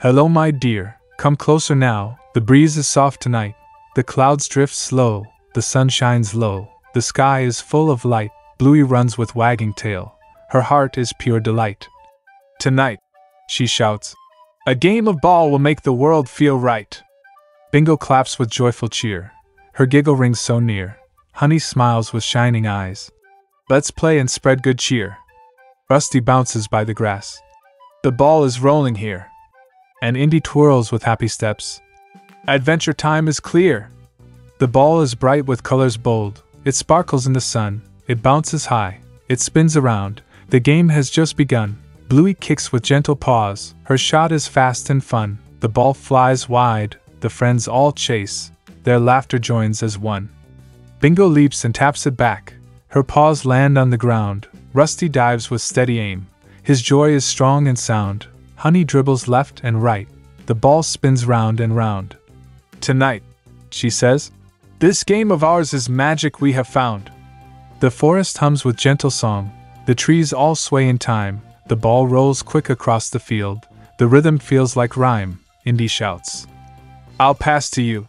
Hello, my dear, come closer now, the breeze is soft tonight. The clouds drift slow, the sun shines low, the sky is full of light. Bluey runs with wagging tail, her heart is pure delight. Tonight, she shouts, a game of ball will make the world feel right. Bingo claps with joyful cheer, her giggle rings so near. Honey smiles with shining eyes. Let's play and spread good cheer. Rusty bounces by the grass. The ball is rolling here, and Indy twirls with happy steps. Adventure time is clear. The ball is bright with colors bold. It sparkles in the sun. It bounces high. It spins around. The game has just begun. Bluey kicks with gentle paws. Her shot is fast and fun. The ball flies wide. The friends all chase. Their laughter joins as one. Bingo leaps and taps it back. Her paws land on the ground. Rusty dives with steady aim. His joy is strong and sound. Honey dribbles left and right. The ball spins round and round. Tonight, she says, this game of ours is magic we have found. The forest hums with gentle song. The trees all sway in time. The ball rolls quick across the field. The rhythm feels like rhyme. Indy shouts, I'll pass to you.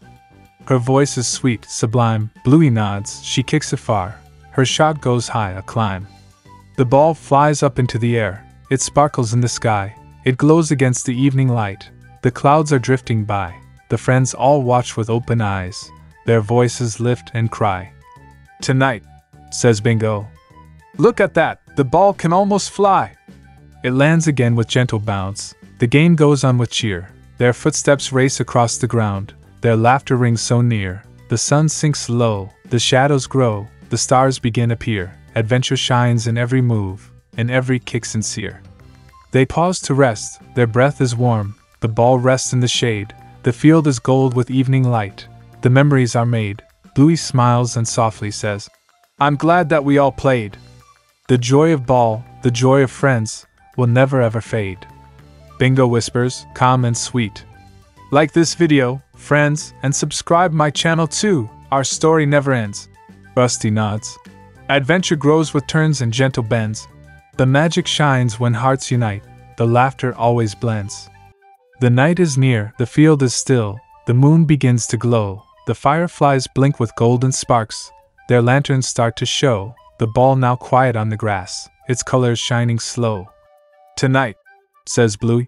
Her voice is sweet, sublime. Bluey nods, she kicks it far. Her shot goes high a climb. The ball flies up into the air. It sparkles in the sky. It glows against the evening light. The clouds are drifting by. The friends all watch with open eyes. Their voices lift and cry. Tonight, says Bingo. Look at that, the ball can almost fly. It lands again with gentle bounce. The game goes on with cheer. Their footsteps race across the ground. Their laughter rings so near. The sun sinks low. The shadows grow. The stars begin appear. Adventure shines in every move, in every kick sincere. They pause to rest. Their breath is warm. The ball rests in the shade. The field is gold with evening light. The memories are made. Bluey smiles and softly says, I'm glad that we all played. The joy of ball, the joy of friends, will never ever fade. Bingo whispers, calm and sweet. Like this video, friends, and subscribe my channel too. Our story never ends. Rusty nods. Adventure grows with turns and gentle bends. The magic shines when hearts unite. The laughter always blends. The night is near, the field is still. The moon begins to glow. The fireflies blink with golden sparks. Their lanterns start to show. The ball now quiet on the grass, its colors shining slow. Tonight, says Bluey,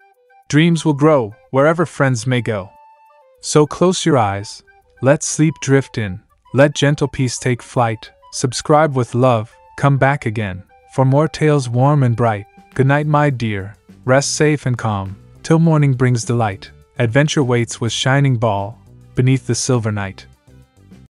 dreams will grow wherever friends may go. So close your eyes, let sleep drift in, let gentle peace take flight. Subscribe with love, come back again, for more tales warm and bright. Good night, my dear, rest safe and calm, till morning brings delight. Adventure waits with shining ball, beneath the silver night.